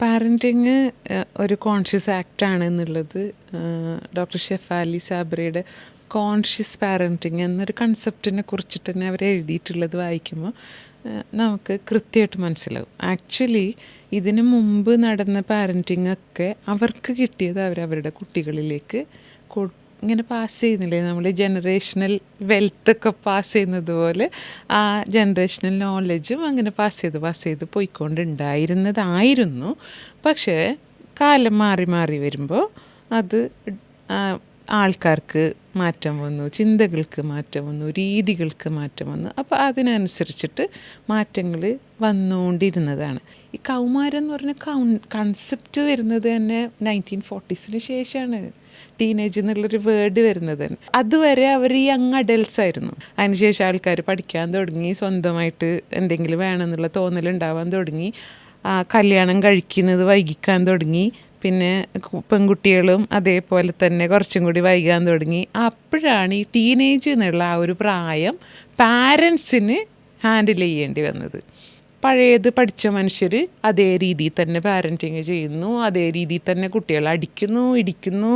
Parenting ഒരു conscious ആക്റ്റാണ് എന്നുള്ളത് doctor Shefali സാബ്രയുടെ conscious parenting എന്നൊരു കൺസെപ്റ്റിനെ കുറിച്ചിട്ട് തന്നെ അവർ എഴുതിയിട്ടുള്ളത് വായിക്കുമ്പോൾ നമുക്ക് കൃത്യമായിട്ട് മനസ്സിലാവും. ആക്ച്വലി ഇതിനു മുമ്പ് നടന്ന പാരൻറ്റിങ് ഒക്കെ അവർക്ക് കിട്ടിയത് അവരവരുടെ കുട്ടികളിലേക്ക് ഇങ്ങനെ പാസ് ചെയ്യുന്നില്ലേ, നമ്മൾ ജനറേഷണൽ വെൽത്തൊക്കെ പാസ് ചെയ്യുന്നത് പോലെ ആ ജനറേഷണൽ നോളജും അങ്ങനെ പാസ് ചെയ്ത് പോയിക്കൊണ്ടുണ്ടായിരുന്നതായിരുന്നു. പക്ഷേ കാലം മാറി മാറി വരുമ്പോൾ അത് ആൾക്കാർക്ക് മാറ്റം വന്നു, ചിന്തകൾക്ക് മാറ്റം വന്നു, രീതികൾക്ക് മാറ്റം വന്നു. അപ്പോൾ അതിനനുസരിച്ചിട്ട് മാറ്റങ്ങൾ വന്നുകൊണ്ടിരുന്നതാണ്. ഈ കൗമാരം എന്ന് പറഞ്ഞ കൺസെപ്റ്റ് വരുന്നത് തന്നെ 1940s ശേഷമാണ്. ടീനേജ് എന്നുള്ളൊരു വേർഡ് വരുന്നത് തന്നെ. അതുവരെ അവർ യങ് അഡൽട്ട്സ് ആയിരുന്നു. അതിനുശേഷം ആൾക്കാർ പഠിക്കാൻ തുടങ്ങി, സ്വന്തമായിട്ട് എന്തെങ്കിലും വേണമെന്നുള്ള തോന്നലുണ്ടാവാൻ തുടങ്ങി, കല്യാണം കഴിക്കുന്നത് വൈകിക്കാൻ തുടങ്ങി, പിന്നെ പെൺകുട്ടികളും അതേപോലെ തന്നെ കുറച്ചും കൂടി വൈകാൻ തുടങ്ങി. അപ്പോഴാണ് ഈ ടീനേജ് എന്നുള്ള ആ ഒരു പ്രായം പാരൻസിന് ഹാൻഡിൽ ചെയ്യേണ്ടി വന്നത്. പഴയത് പഠിച്ച മനുഷ്യർ അതേ രീതിയിൽ തന്നെ പാരൻറ്റിങ് ചെയ്യുന്നു, അതേ രീതിയിൽ തന്നെ കുട്ടികളെ അടിക്കുന്നു, ഇടിക്കുന്നു,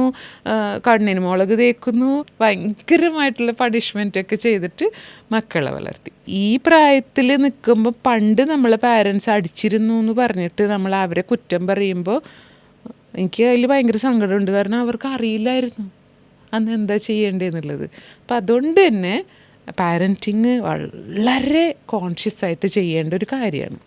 കണ്ണിന് മുളക് തേക്കുന്നു, ഭയങ്കരമായിട്ടുള്ള പണിഷ്മെൻറ്റൊക്കെ ചെയ്തിട്ട് മക്കളെ വളർത്തി. ഈ പ്രായത്തിൽ നിൽക്കുമ്പോൾ പണ്ട് നമ്മളെ പാരൻസ് അടിച്ചിരുന്നു എന്ന് പറഞ്ഞിട്ട് നമ്മൾ അവരെ കുറ്റം പറയുമ്പോൾ എനിക്ക് അതിൽ ഭയങ്കര സങ്കടമുണ്ട്. കാരണം അവർക്ക് അറിയില്ലായിരുന്നു അന്ന് എന്താ ചെയ്യേണ്ടതെന്നുള്ളത്. അപ്പം അതുകൊണ്ട് തന്നെ പാരൻറ്റിങ് വളരെ കോൺഷ്യസ് ആയിട്ട് ചെയ്യേണ്ട ഒരു കാര്യമാണ്.